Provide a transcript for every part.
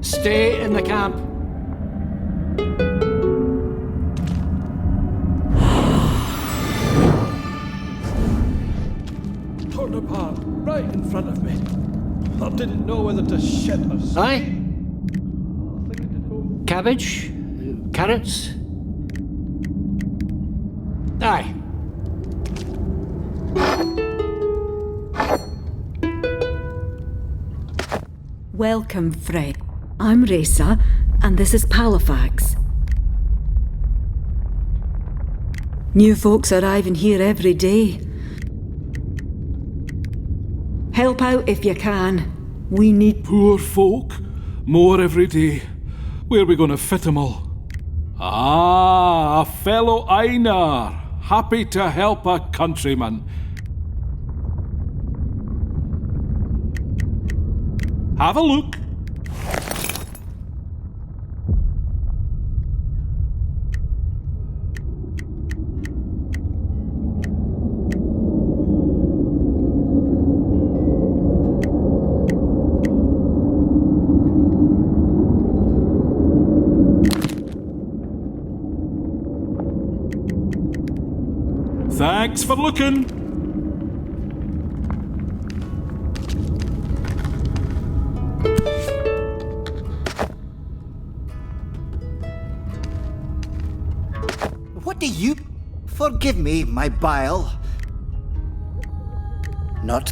Stay in the camp. Torn apart, right in front of me. I didn't know whether to shit or something. Aye? Cabbage? Carrots? Aye. Welcome, Fred. I'm Reza, and this is Palafax. New folks arriving here every day. Help out if you can. We need... Poor folk. More every day. Where are we going to fit them all? Ah, a fellow Einar. Happy to help a countryman. Have a look. Thanks for looking. What do you... Forgive me, my bile. Not...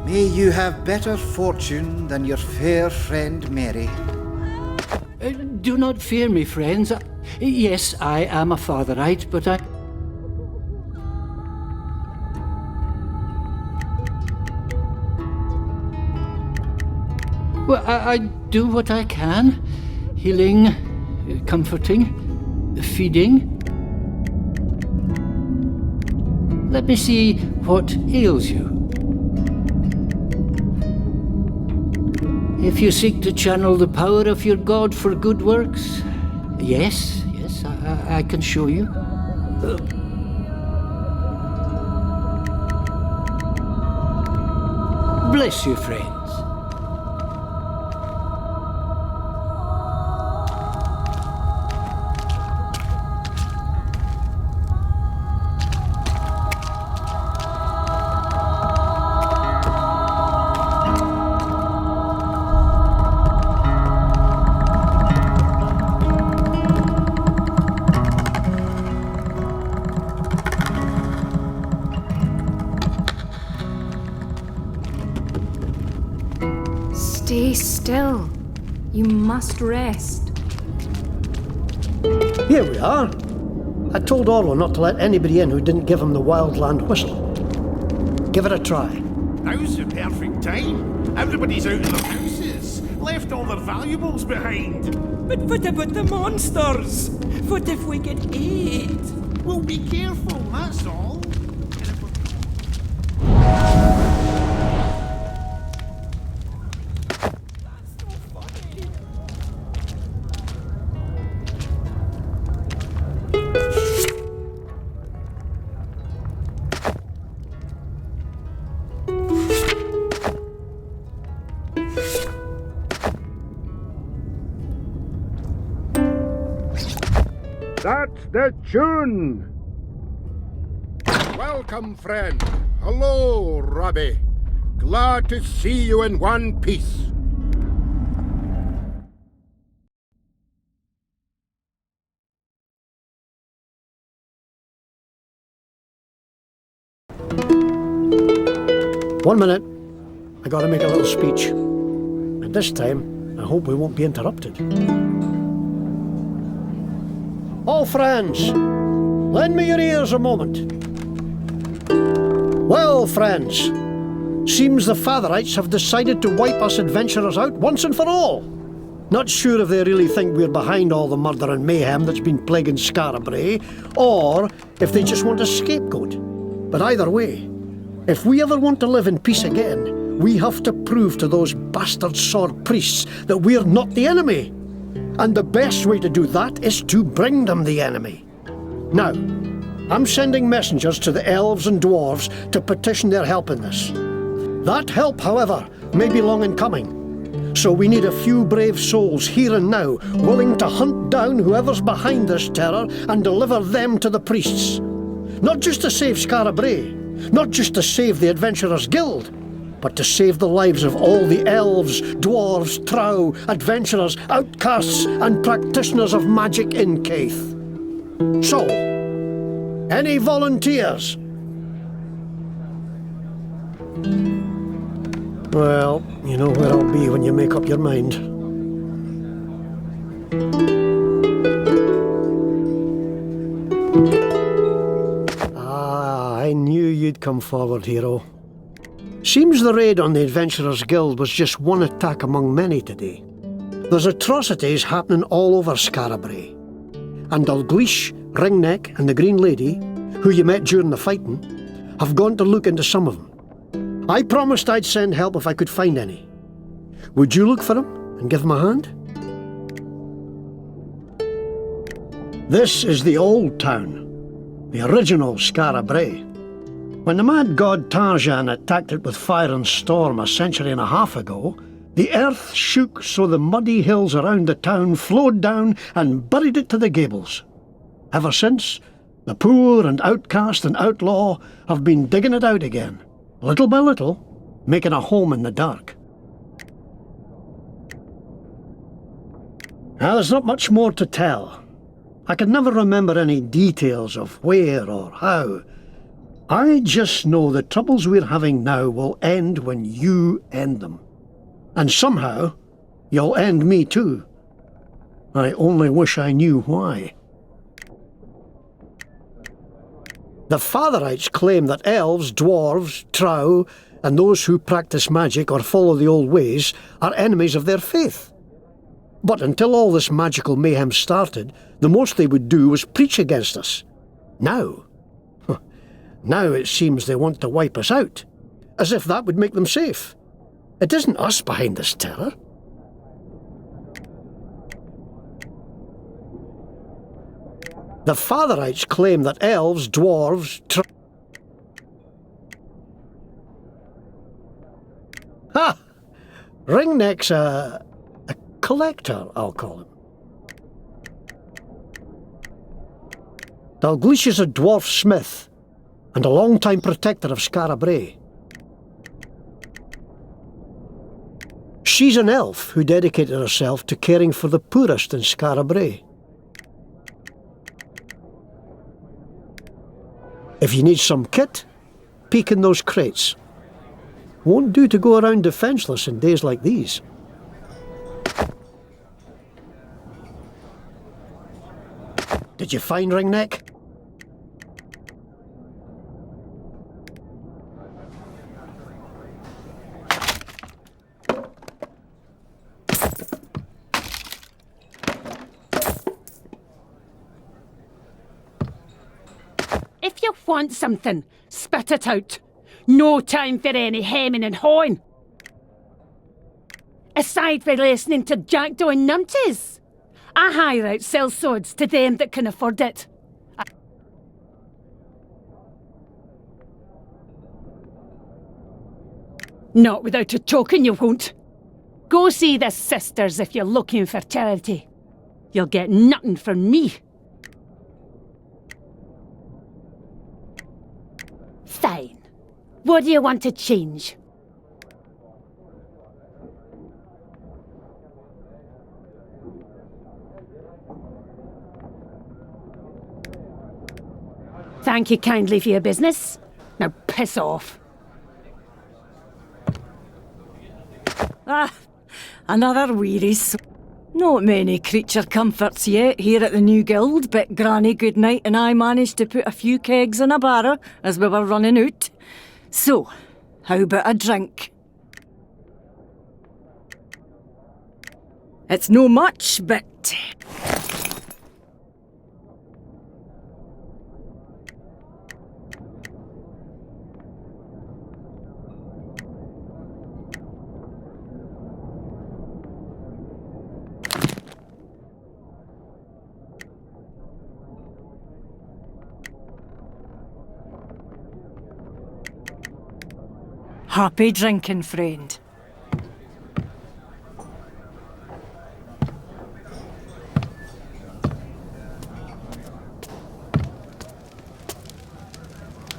May you have better fortune than your fair friend Mary. Do not fear me, friends. Yes, I am a fatherite, but I... Well, I do what I can. Healing, comforting, feeding. Let me see what ails you. If you seek to channel the power of your God for good works, yes, I can show you. Bless you, friends. Stay still. You must rest. Here we are. I told Orlo not to let anybody in who didn't give him the Wildland whistle. Give it a try. Now's the perfect time. Everybody's out of their houses, left all their valuables behind. But what about the monsters? What if we get ate? Well, be careful, that's all. That's the tune! Welcome, friend. Hello, Rabbie. Glad to see you in one piece. One minute. I gotta make a little speech. And this time, I hope we won't be interrupted. All friends, lend me your ears a moment. Well, friends, seems the Fatherites have decided to wipe us adventurers out once and for all. Not sure if they really think we're behind all the murder and mayhem that's been plaguing Scarabray, or if they just want a scapegoat. But either way, if we ever want to live in peace again, we have to prove to those bastard sword priests that we're not the enemy. And the best way to do that is to bring them the enemy. Now, I'm sending messengers to the elves and dwarves to petition their help in this. That help, however, may be long in coming. So we need a few brave souls here and now, willing to hunt down whoever's behind this terror and deliver them to the priests. Not just to save Scarabray, not just to save the Adventurers Guild, but to save the lives of all the elves, dwarves, trow, adventurers, outcasts, and practitioners of magic in Caith. So, any volunteers? Well, you know where I'll be when you make up your mind. I knew you'd come forward, hero. Seems the raid on the Adventurers Guild was just one attack among many today. There's atrocities happening all over Scarabray. And Dalgleish, Wringneck and the Green Lady, who you met during the fighting, have gone to look into some of them. I promised I'd send help if I could find any. Would you look for them and give them a hand? This is the old town, the original Scarabray. When the mad god Tarjan attacked it with fire and storm a century and a half ago, the earth shook so the muddy hills around the town flowed down and buried it to the gables. Ever since, the poor and outcast and outlaw have been digging it out again, little by little, making a home in the dark. Now, there's not much more to tell. I can never remember any details of where or how. I just know the troubles we're having now will end when you end them. And somehow, you'll end me too. I only wish I knew why. The Fatherites claim that elves, dwarves, trow, and those who practice magic or follow the old ways are enemies of their faith. But until all this magical mayhem started, the most they would do was preach against us. Now it seems they want to wipe us out, as if that would make them safe. It isn't us behind this terror. The Fatherites claim that elves, dwarves, Ha! Wringneck's a collector, I'll call him. Dalgleish is a dwarf smith and a long-time protector of Scarabray. She's an elf who dedicated herself to caring for the poorest in Scarabray. If you need some kit, peek in those crates. Won't do to go around defenceless in days like these. did you find Wringneck? If you want something, spit it out. No time for any hemming and hawing. Aside from listening to jackdaw and numpties, I hire out sell swords to them that can afford it. Not without a token, you won't. Go see the sisters if you're looking for charity. You'll get nothing from me. Fine. What do you want to change? Thank you kindly for your business. Now piss off. Ah, another weary Not many creature comforts yet here at the new guild, but Granny Goodnight and I managed to put a few kegs in a barrow as we were running out. So, how about a drink? It's no much, but... Happy drinking, friend.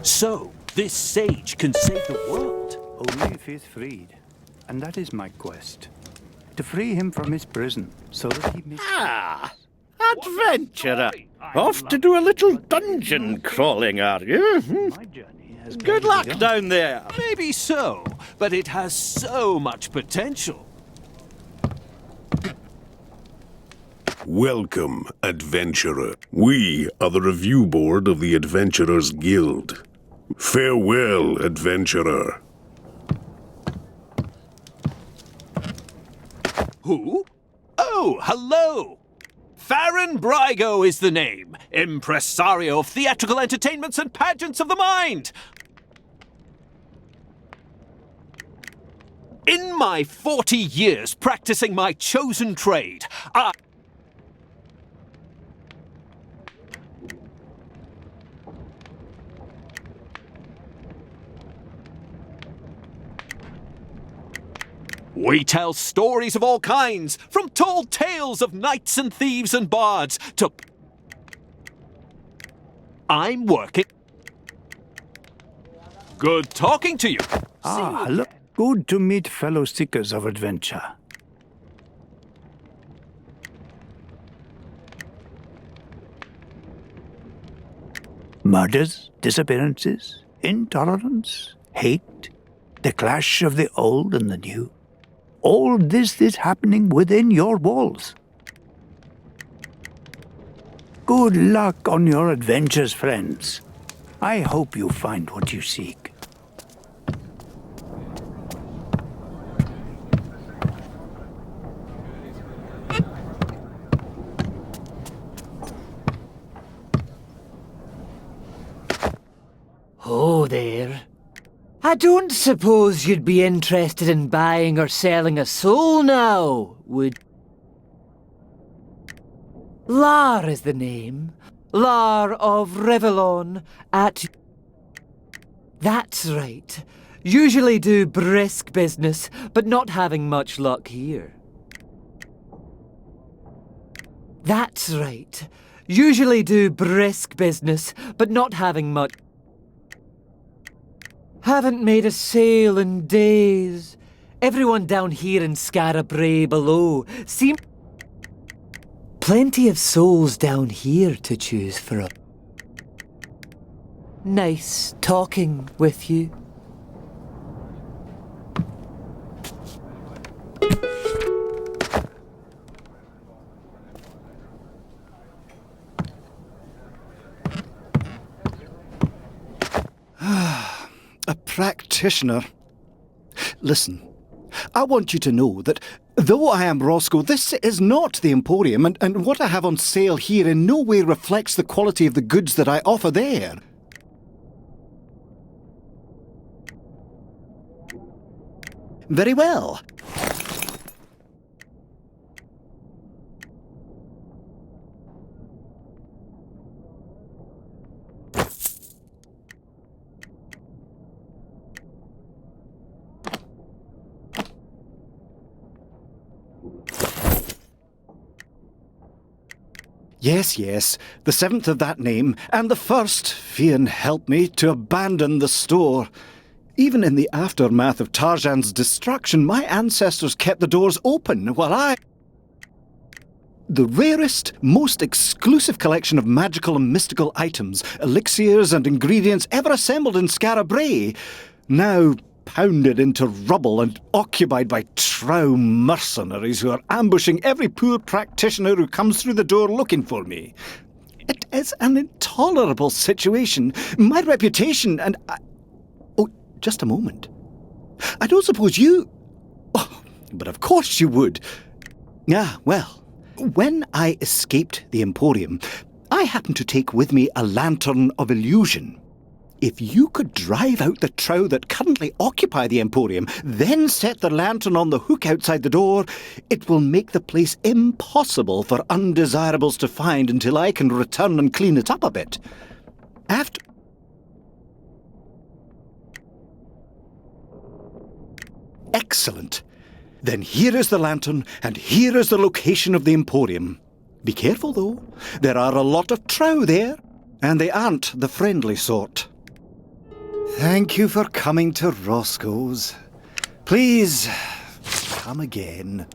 So, this sage can save the world. Only if he's freed. And that is my quest. To free him from his prison, so that he may... Ah! Adventurer! Off to do a little dungeon crawling, are you? Good luck down there! Maybe so, but it has so much potential. Welcome, adventurer. We are the review board of the Adventurers Guild. Farewell, adventurer. Who? Oh, hello! Farron Brygo is the name. Impresario of theatrical entertainments and pageants of the mind. In my 40 years practicing my chosen trade, we tell stories of all kinds, from tall tales of knights and thieves and bards to... I'm working... Good talking to you. Ah, hello. Good to meet fellow seekers of adventure. Murders, disappearances, intolerance, hate, the clash of the old and the new. All this is happening within your walls. Good luck on your adventures, friends. I hope you find what you seek. Oh, there. I don't suppose you'd be interested in buying or selling a soul now, would... Lar is the name. Lar of Revellon at... That's right. Usually do brisk business, but not having much luck here. That's right. Usually do brisk business, but not having much... Haven't made a sale in days. Everyone down here in Scarabray below seem... Plenty of souls down here to choose from. Nice talking with you. practitioner. Listen, I want you to know that though I am Roscoe, this is not the Emporium, and what I have on sale here in no way reflects the quality of the goods that I offer there. Very well. Yes, yes, the 7th of that name, and the first, Fian help me, to abandon the store. Even in the aftermath of Tarzan's destruction, my ancestors kept the doors open while I... The rarest, most exclusive collection of magical and mystical items, elixirs and ingredients ever assembled in Skara Brae, now pounded into rubble and occupied by trow mercenaries who are ambushing every poor practitioner who comes through the door looking for me. It is an intolerable situation. My reputation and... Oh, just a moment. I don't suppose you... Oh, but of course you would. Ah, well, when I escaped the Emporium, I happened to take with me a lantern of illusion. If you could drive out the trow that currently occupy the Emporium, then set the lantern on the hook outside the door, it will make the place impossible for undesirables to find until I can return and clean it up a bit. After... Excellent. Then here is the lantern, and here is the location of the Emporium. Be careful, though. There are a lot of trow there, and they aren't the friendly sort. Thank you for coming to Roscoe's. Please, come again.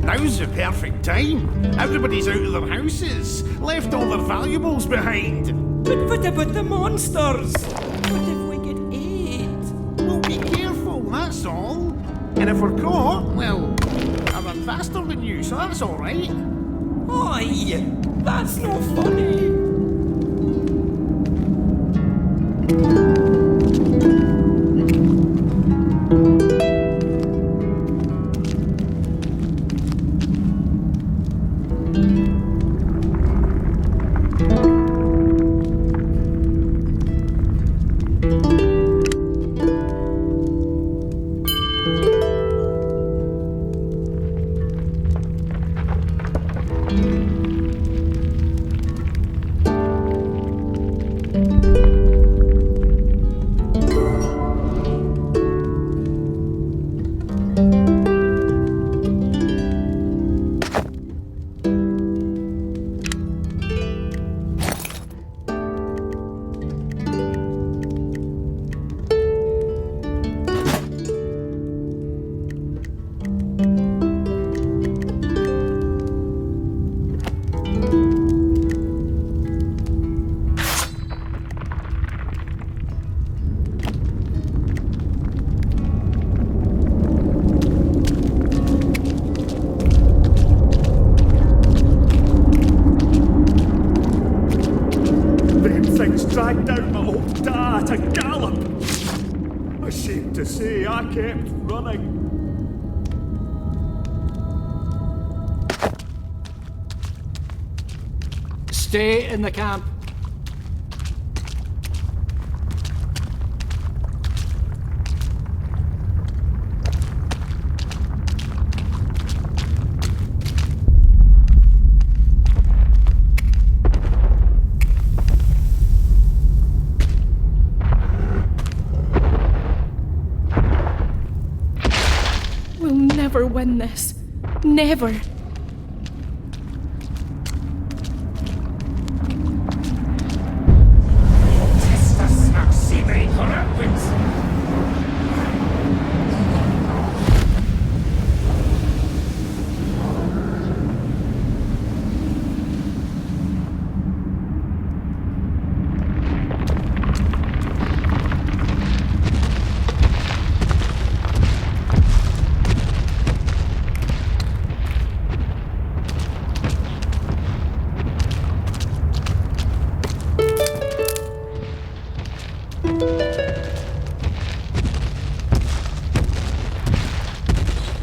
Now's the perfect time. Everybody's out of their houses, left all their valuables behind. But what about the monsters? What if we get ate? Well, be careful, that's all. And if we're caught, well, I run faster than you, so that's all right. Aye, that's no funny. Dragged out my old dad at a gallop. Ashamed to say, I kept running. Stay in the camp. We'll never win this. Never.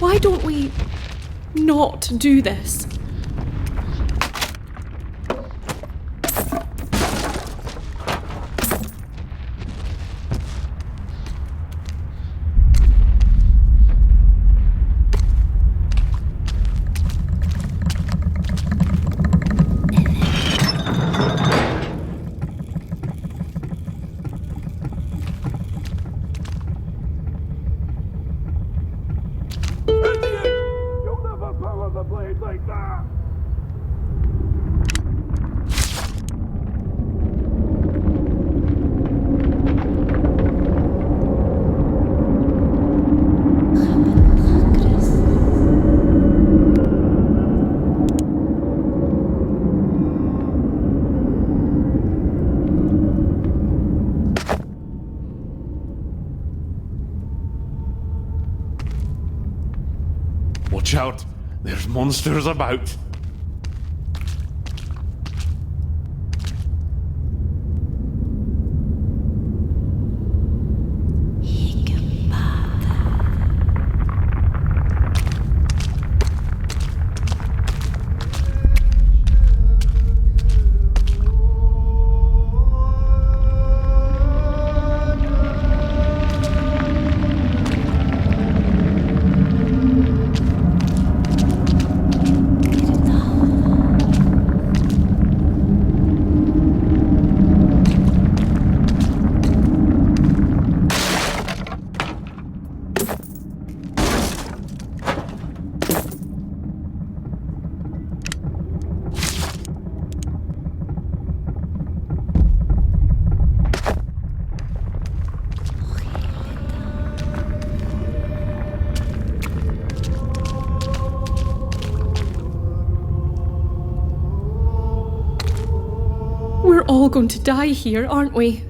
Why don't we not do this? Watch out! There's monsters about! We're all going to die here, aren't we?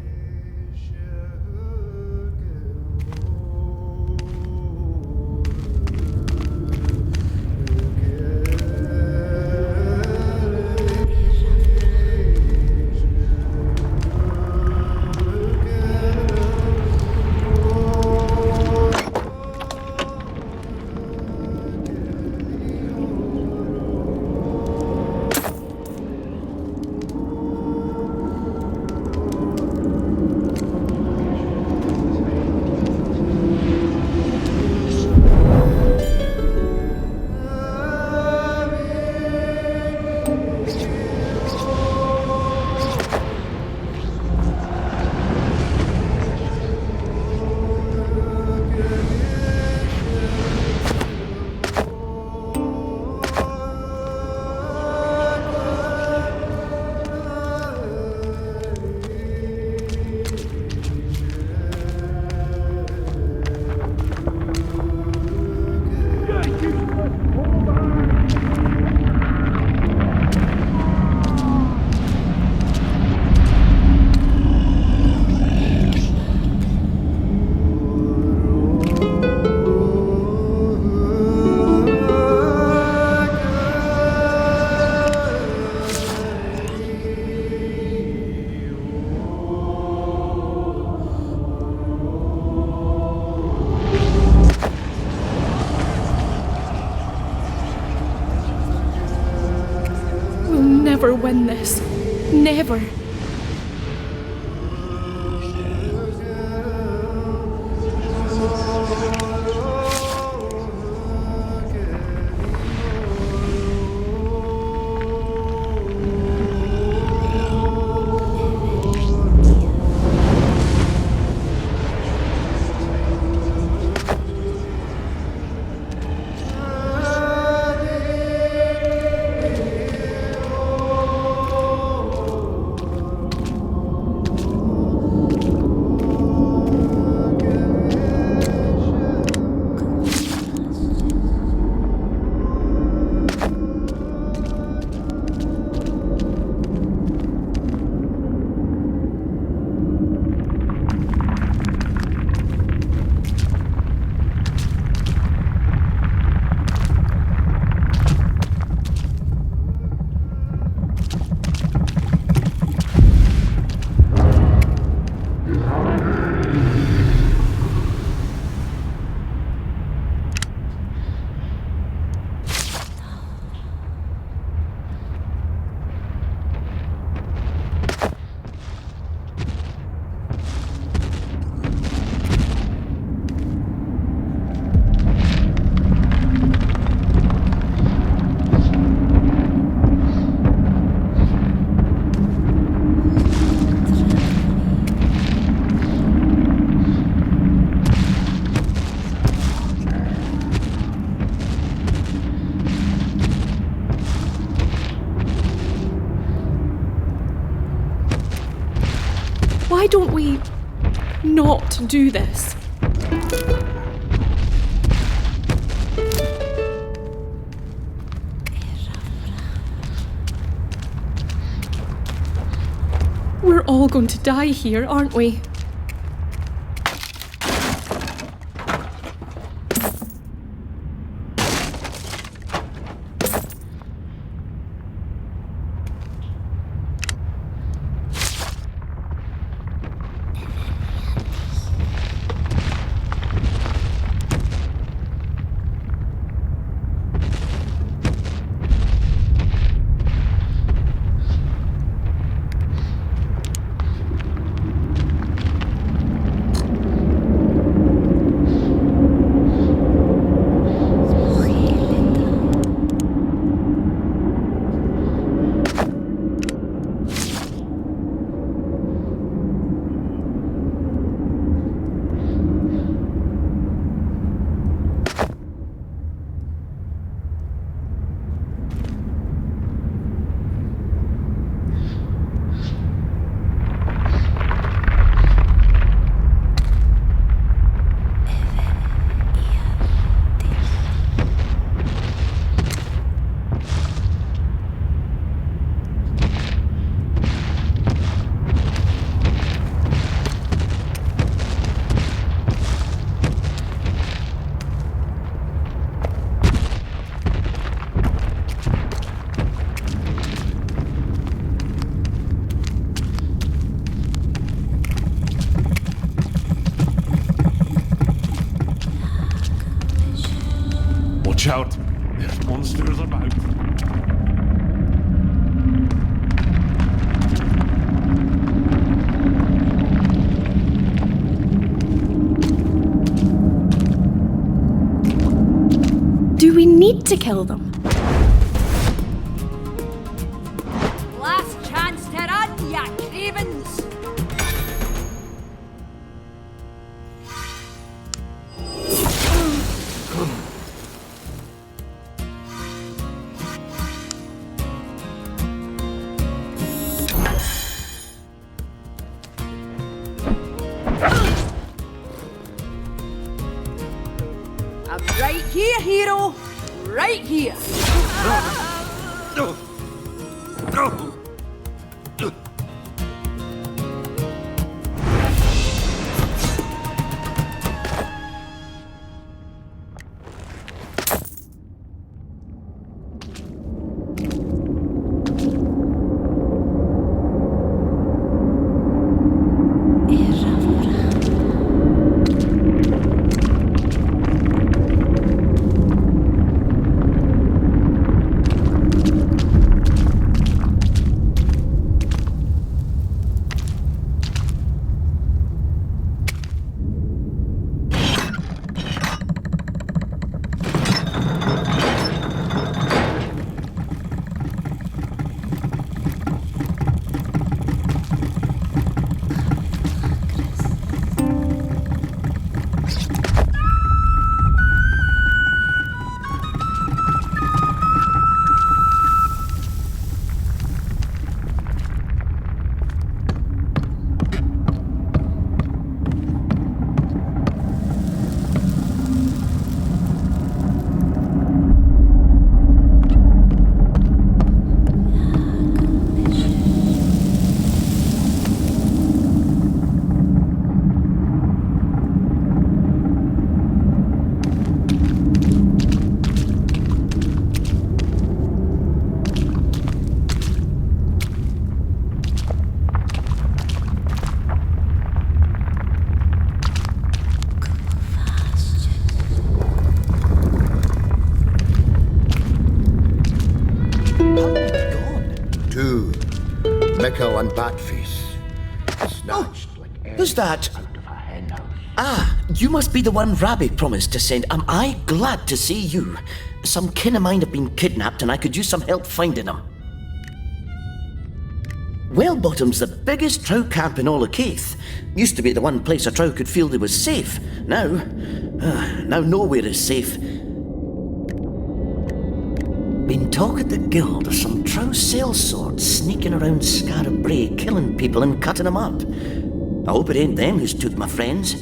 We'll never win this. Never. Why don't we not do this? We're all going to die here, aren't we? Watch out! There's monsters about. Do we need to kill them? Last chance to run, ya cravens! I'm right here, hero! Right here! Two, Mickle and Batface. Snatched like Who's that? Ah, you must be the one Rabbie promised to send. Am I glad to see you? Some kin of mine have been kidnapped and I could use some help finding them. Wellbottom's the biggest trout camp in all of Keith. Used to be the one place a trout could feel they was safe. Now nowhere is safe. Been talk at the guild of some trout sellswords sneaking around Scarab Brae, killing people and cutting them up. I hope it ain't them who's took my friends,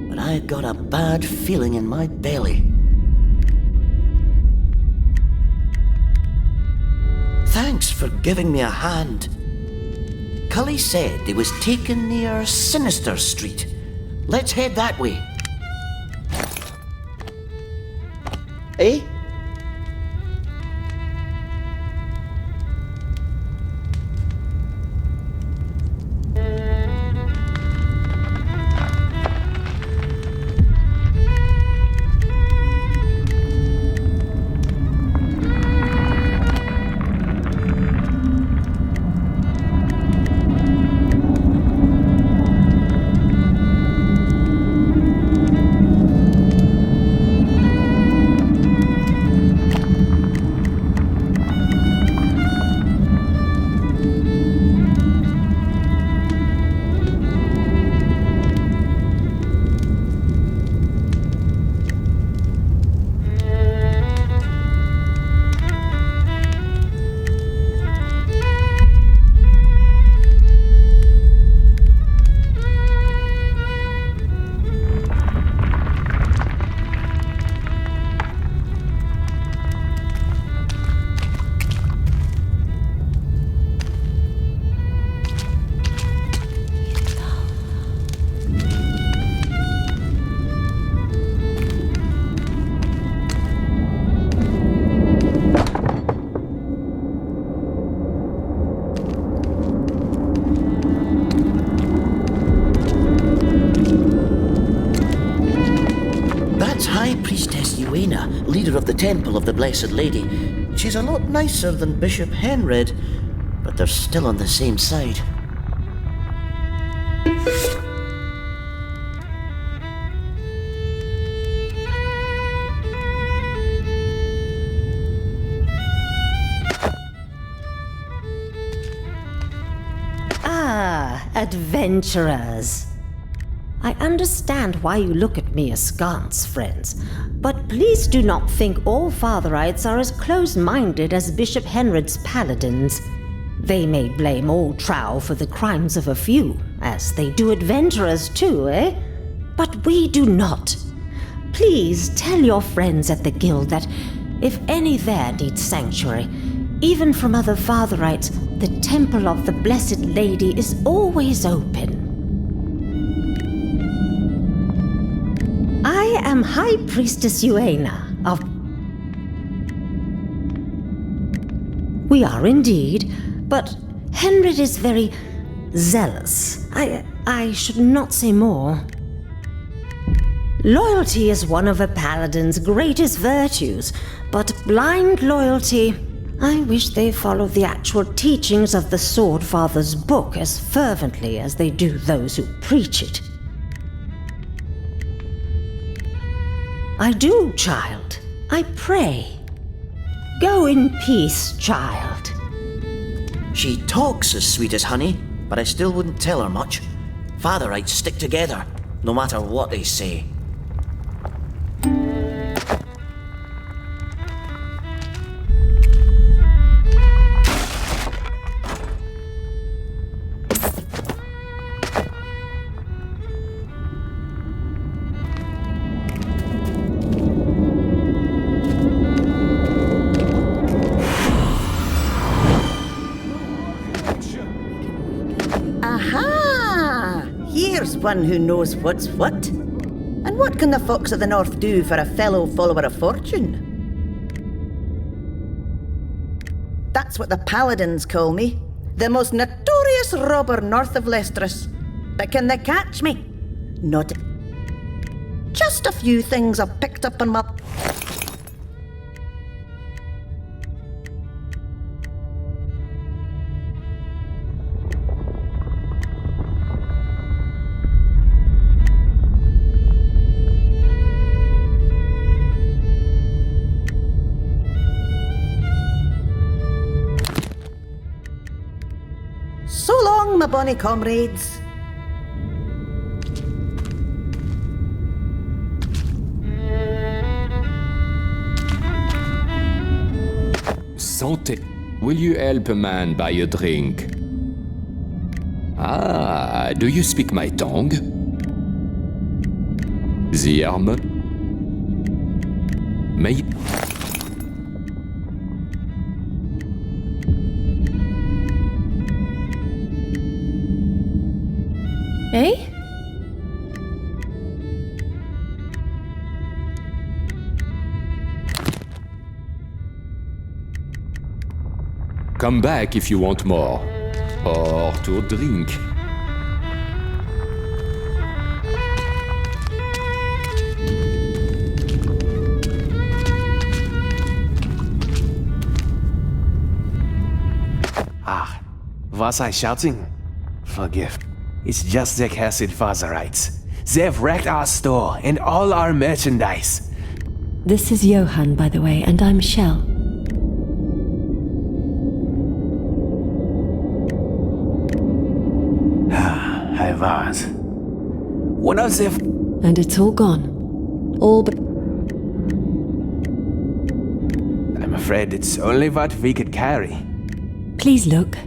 but I got a bad feeling in my belly. Thanks for giving me a hand. Cully said they was taken near Sinister Street. Let's head that way. Eh? Leader of the Temple of the Blessed Lady. She's a lot nicer than Bishop Henred, but they're still on the same side. Ah, adventurers. I understand why you look at me askance, friends, but please do not think all Fatherites are as close-minded as Bishop Henred's paladins. They may blame all Trow for the crimes of a few, as they do adventurers too, eh? But we do not. Please tell your friends at the guild that if any there needs sanctuary, even from other Fatherites, the Temple of the Blessed Lady is always open. I am High Priestess Uena of... We are indeed, but Henred is very zealous. I should not say more. Loyalty is one of a paladin's greatest virtues, but blind loyalty... I wish they followed the actual teachings of the Sword Father's book as fervently as they do those who preach it. I do, child. I pray. Go in peace, child. She talks as sweet as honey, but I still wouldn't tell her much. Fatherites stick together, no matter what they say. One who knows what's what. And what can the Fox of the North do for a fellow follower of fortune? That's what the paladins call me. The most notorious robber north of Lestris. But can they catch me? Not. Just a few things I've picked up on my... long, my bonny comrades. Santé. Will you help a man buy a drink? Ah, do you speak my tongue? The arm? May... Eh? Come back if you want more. Or to drink. Ah, was I shouting? Forgive. It's just the acid Vazarites. They've wrecked our store and all our merchandise. This is Johan, by the way, and I'm Shell. I was. One of the... And it's all gone. All but... I'm afraid it's only what we could carry. Please look.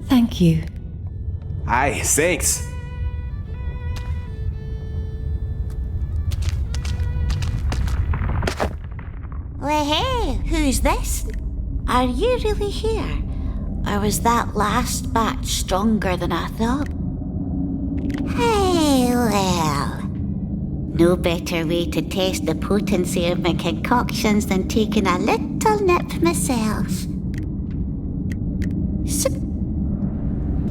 Thank you. Aye, thanks. Well, hey, who's this? Are you really here? Or was that last batch stronger than I thought? Hey, well. No better way to taste the potency of my concoctions than taking a little nip myself. So,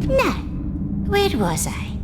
now, where was I?